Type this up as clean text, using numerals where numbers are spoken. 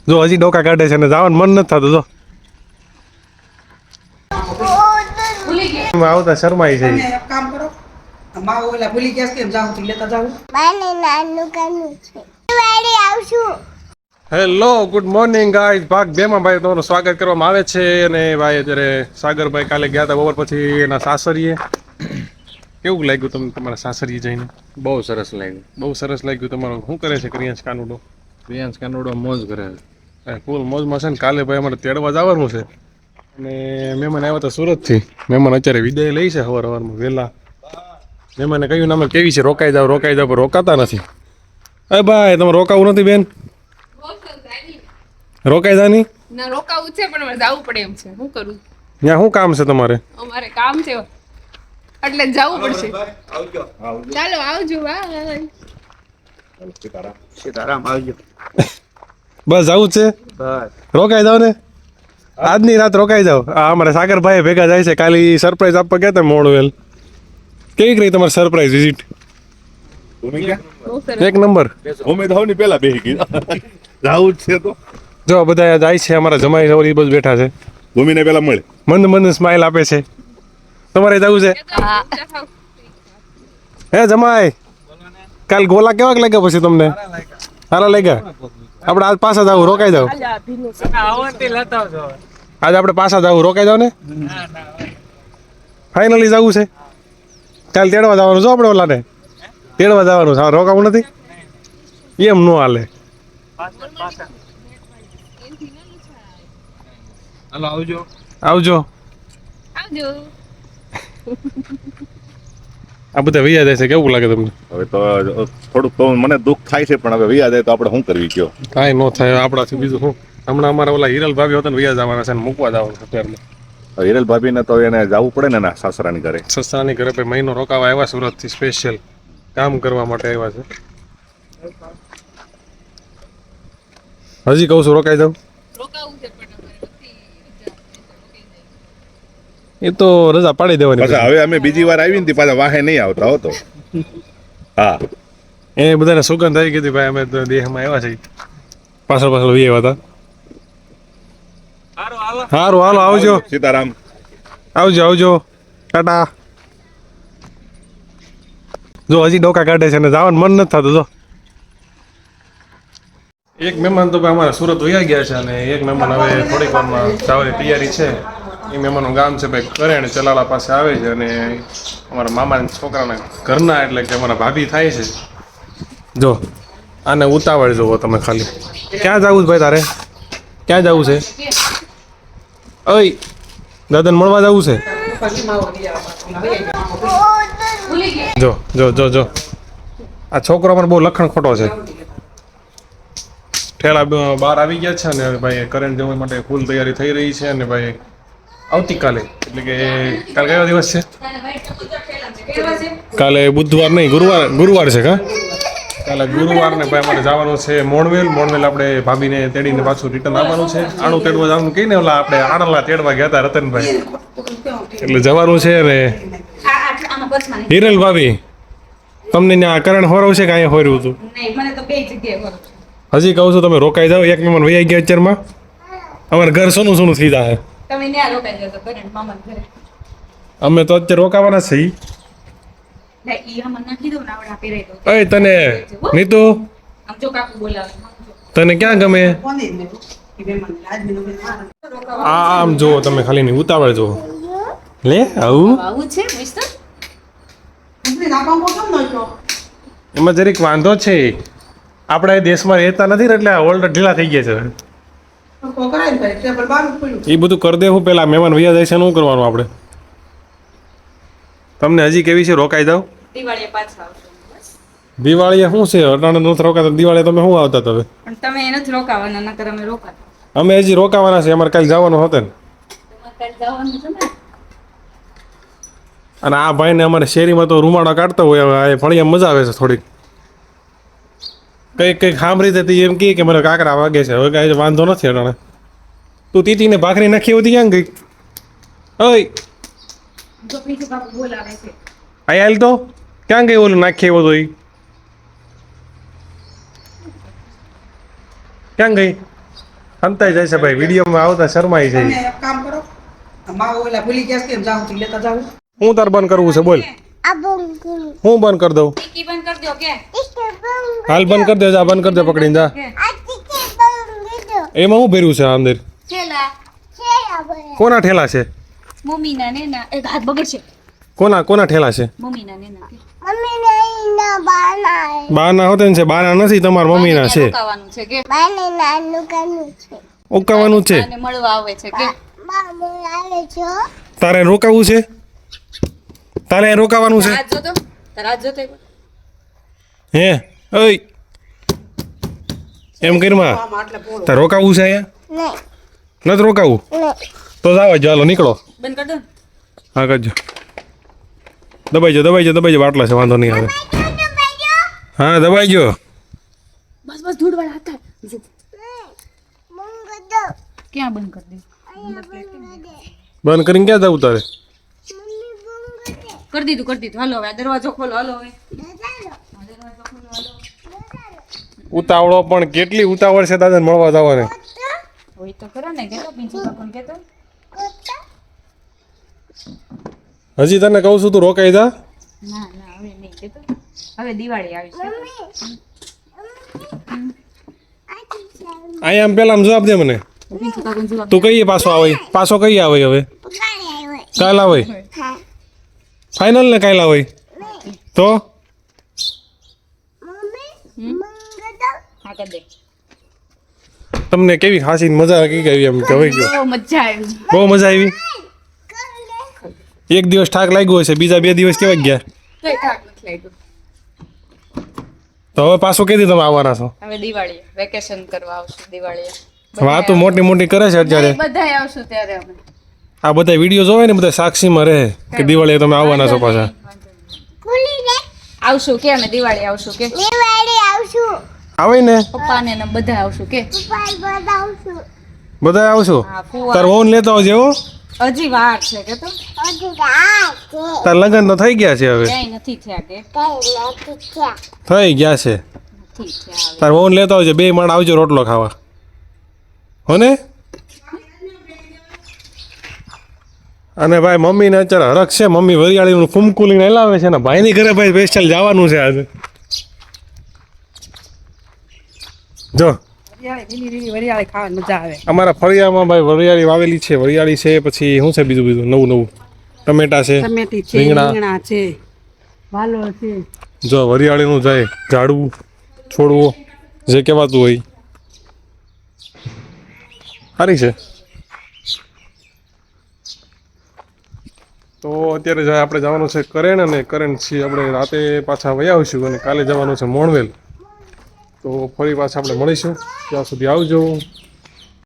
જો હજી ડોકા કાઢે છે ને જવાનું મન નથી થતું. જો આવતા શરમાઈ છે. કામ કરો માવો ઓલા ભૂલી ગયા કેમ જાવ તી લેતા જાવ મને નાનું કાનું છે વાડી આવશું. Hello good morning guys. ભાગ 2 માં ભાઈ તમારું સ્વાગત કરવામાં આવે છે. અને ભાઈ અત્યારે સાગરભાઈ કાલે ગયા હતા બપોર પછી એના સાસરીએ. કેવું લાગ્યું તમને તમારા સાસરીએ જઈને? બહુ સરસ લાગ્યું. બહુ સરસ લાગ્યું. તમારું શું કરે છે ક્રિયાંશ કાનુડો? પ્રિયાંશ કાનોડો મોજ કરે છે. ફૂલ મોજમાં છે ને. કાલે ભાઈ અમારે તેડવા જવાનું છે અને મહેમાન આવ્યા હતા સુરતથી. મહેમાન અત્યારે વિદાય લઈ છે સવારમાં વહેલા. મહેમાને કહ્યું અમે કેવી છે રોકાઈ જાવ પણ રોકાતા નથી. અરે ભાઈ તમે રોકાવું નથી બેન? રોકાઈ જાની ના રોકાવું છે પણ મારે જવું પડે એમ છે. શું કરું? ત્યાં શું કામ છે તમારે? અમારે કામ છે એટલે જવું પડશે. ચાલો આવજો. સીતારામ આવજો. બસ આવું જ છે. રોકાઈ જાવ ને આજની રાત રોકાઈ જાવ. આ અમારે સાગરભાઈ ભેગા જાય છે. કાલે સરપ્રાઈઝ આપવા ગયા હતા મોડવેલ. કેવી રહી તમારી સરપ્રાઈઝ વિઝિટ? એક નંબર. ઉમેદ હોની પેલા બેહી ગઈ જાવું જ છે તો જો બધા જાય છે. અમારા જમાઈ સવરી બસ બેઠા છે. ભૂમિને પેલા મળે મંદ મંદ સ્માઈલ આપે છે. તમારે જવું છે? હે જમાઈ કાલ ગોલા કેવાક લાગ્યા પછી તમને? સારા લાગ્યા? આપણે આજ પાછા જાવ રોકાઈ જાવ. આજે આપણે પાછા જાવ રોકાઈ જાવ ને. ફાઇનલી જવું છે. કાલ તેડવા જવાનું. જો આપણે ઓલાને તેડવા જવાનું. રોકાવું નથી એમ ન હાલે. હાલો આવજો. આવજો. આ બધા વૈયા જાય છે. કેવું લાગે તમને? હવે તો થોડુંક તો મને દુઃખ થાય છે પણ હવે વૈયા જાય તો આપણે શું કરવી કયો? કાંઈ ન થાય આપણાથી. બીજું શું? હમણાં અમારા ઓલા હિરલ ભાભી હતા ને વૈયા જવાના છે ને મૂકવા જવાનું અત્યારે. હિરલ ભાભીને તો એને જવું પડે ને એના સાસરાની ઘરે. સસ્તાની ઘરે ભાઈ મહિનો રોકાવા આવ્યા સુરતથી સ્પેશિયલ કામ કરવા માટે આવ્યા છે. હજી કહું છું રોકાઈ જાવ. રોકાવું છે પણ એ તો રજા પાડી દેવાની. પાછા હવે અમે બીજી વાર આવી ને પાછા વાહે નહીં આવતા હોતો. હા એ બધાને સુગંધ આવી ગઈ હતી ભાઈ. અમે તો દેહમાં આવ્યા છીએ. પાછળ વી આવ્યા હતા. સારું હાલો આવજો. સીતારામ આવજો. ટાટા. જો હજી ડોકા કાઢે છે ને જવાનું મન નથી થતું. જો એક મહેમાન તો ભાઈ અમારા સુરત વયા ગયા છે અને એક મહેમાન હવે થોડીક વારમાં જવાની તૈયારી છે. એ મહેમાનનું ગામ છે ભાઈ કરેણ ચલાલા પાસે આવે છે અને અમારા મામાના છોકરાના ઘરના એટલે કે અમારા ભાભી થાય છે. જો આને ઉતાવળ જોવો તમે ખાલી. ક્યાં જવું છે ભાઈ તારે? ક્યાં જવું છે? ઓય દાદાને મળવા જવું છે? જો આ છોકરો અમારે બહુ લખણ ખોટો છે. ઠેલા બહાર આવી ગયા છે અને ભાઈ કરેન્ટ જવા માટે ફૂલ તૈયારી થઈ રહી છે. અને ભાઈ આવતીકાલે એટલે કે કાલે કયો દિવસ છે? કાલે બુધવાર નહીં ગુરુવાર છે. કા કાલે ગુરુવારને ભાઈ અમારે જવાનું છે મોણવેલ. આપણે ભાભીને તેડીને પાછું રિટર્ન આવવાનું છે. આણું તેડવા જવાનું કહીને ઓલા આપણે આણલા તેડવા ગયા હતા રતનભાઈ એટલે જવાનું છે. ને હિરલ ભાભી તમને ત્યાં કરણ હોરવ છે કે અહીંયા હોર્યું હતું? હજી કહું છું તમે રોકાઈ જાઓ. એક મહેમાન વૈયા ગયા અત્યારમાં. અમારે ઘર સોનું સોનું થઈ જાય. અમે તો અત્યારે રોકાવાના છીએ. અય તને નીતુ તને ક્યાં ગમે? આમ જુઓ તમે ખાલી ની ઉતાવળ જુઓ. લે આવું છે એમાં જરીક વાંધો છે. આપણા એ દેશમાં રહેતા નથી ને એટલે ઓલ્ડ ઢીલા થઈ ગયા છે. એ બધું કરી દેવું પેલા મહેમાન વૈયા જાય છે. શું કરવાનું આપણે? તમને હજી કેવી છે રોકાઈ જાવ? દિવાળીએ શું છે અટાણે નથી રોકાતા? દિવાળીએ તમે શું આવતા હવે? તમે નથી રોકાવાના નકર અમે રોકાતા. અમે હજી રોકાવાના છે. અમારે કાલે જવાનું હતું ને. અને આ ભાઈને અમારે શેરીમાં તો રૂમાડા કાઢતા હોય. હવે ફળિયા મજા આવે છે થોડીક. કંઈક સાંભળી દેતી એમ કે મને કાકરા વાગે છે. હવે કાંઈ વાંધો નથી અટાણે. તું તીતીને ભાખરી નાખી હતી ક્યાં ગઈ? ઓય આઈ હાલ તો ક્યાં ગઈ? ઓલું નાખી આવ્યો તો એ ક્યાં ગઈ? હંતાઈ જાય છે ભાઈ, વિડીયોમાં આવતા શરમાઈ તમે જાય. એક કામ કરો માં ઓલા ભૂલી ગયા છે કેમ જાઉં છું લેતા જાઉં હું તાર બંધ કરવું છે બોલ, આ બંગુ હું બંધ કરી દઉં? કી બંધ કરી દો કે ઇકે બંગુ હાલ બંધ કરી દે, જા બંધ કરી દે, પકડીને જા. આ ટીકે બંગુ દો એમાં હું ભર્યું છે આ અંદર? થેલા છે આ કોના ઠેલા છે? મમ્મીના નેના એક હાથ બગડશે. કોના ઠેલા છે? મમ્મીના નેના કે મમ્મી નહીં ના બાના બાના હોતે ને છે, બાના નથી, તમારા મમ્મીના છે. રોકાવાનું છે કે બાને નાનું કાનું છે ઉકાવાનું છે. અને મળવા આવે છે કે મામુ આવે છો તારે રોકાવું છે? તારે રોકાવાનું છે? હાથ જોતો તારા હાથ જોતો એકવાર. હે ઓય એમ કરીમાં આમ આટલે પોળો તારે રોકાવું છે અહીંયા? નહીં નથી રોકાવું નહીં તો જાવ જ, હાલો નીકળો. બંધ કર દો ને. હા કરજો. દબાઈ જાઓ આટલા છે, વાંધો નહીં આવે. હા દબાઈ ગયો. બસ બસ ધૂળ વાળા હાથ થાય. બંગુ દો ક્યાં બંધ કરી દે? અહીંયા બંગુ દે બંધ કરીને ક્યાં જવું તારે? મમ્મી બંગુ દે કરી દીધું હાલો હવે આ દરવાજો ખોલો હાલો હવે ઉતાવળો પણ કેટલી ઉતાવળ છે દાદાને મળવા જવાને? હોય તો ખરા ને કેતો પ્રિન્સિપલ પણ કેતો હજી તને કહું છું તું રોકાઈ જા. ના હવે નહીં કેતો. હવે દિવાળી આવી છે અહીંયા આમ પેલા આમ જવાબ દે મને. પ્રિન્સિપલ કાકુને જવાબ તું કહીએ પાછો કઈ આવે હવે? પગાડે હોય કાલ આવે? હા ફાઇનલ ને કાલ આવે? તો મમ્મી બંગુ દો હા કરી દે. તમને કેવી ખાસી મજા કઈ ગઈ એમ કહેવાય ગયો? બહુ મજા આવી. બહુ મજા આવી. એક દિવસ થાક લાગ્યો હશે, બીજા 2 દિવસ કેવા ગયા? તોય થાક નથી લાગ્યો. તો હવે પાછું કીધી તમે આવવાના છો? હવે દિવાળી વેકેશન કરવા આવશું દિવાળીએ. વાતો મોટી મોટી કરે છે અત્યારે. બધાય આવશું ત્યારે અમે. આ બધા વિડીયો જોવે ને બધા સાક્ષીમાં રહે કે દિવાળીએ તમે આવવાના છો પાછા. ખુલી દે આવશું કે અમે દિવાળી આવશું કે દિવાળી આવશું આવે ને પપ્પાને ને બધા આવશું કે પપ્પા બતાવશું બધા આવશો? હા ફુવા. તાર વહુને લેતા આવજે હો. હજી વાર છે કે તો હજી રાત છે તાર લગ્ન તો થઈ ગયા છે હવે. ક્યાંય નથી થયા કે કઈ નથી થયા થઈ ગયા છે. નથી થયા હવે. તાર વહુને લેતા આવજે, 2 માણ આવજો રોટલો ખાવા, હો ને? અને ભાઈ મમ્મીને અત્યારે હરખ છે, મમ્મી વરિયાળીનું ફૂમકું લઈને લાવે છે ને ભાઈની ઘરે ભાઈ સ્પેશિયલ જવાનું છે આજે. જો વરિયાળી ખાવાની મજા આવે અમારા ફળિયામાં ભાઈ વરિયાળી વાવેલી છે, વરિયાળી છે, પછી શું છે બીજું નવું ટમેટા છે, ટમેટી છે રીંગણા. રીંગણા છે વાલોળ છે જો વરિયાળીનું જાય ઝાડવું છોડવો જે કહેવાતું હોય સારી છે. તો અત્યારે આપણે જવાનું છે કરેણ, અને કરેણ છીએ આપણે રાતે પાછા વહી આવીશું, અને કાલે જવાનું છે મોણવેલ. તો ફરી પાછા આપણે મળીશું, ત્યાં સુધી આવજો.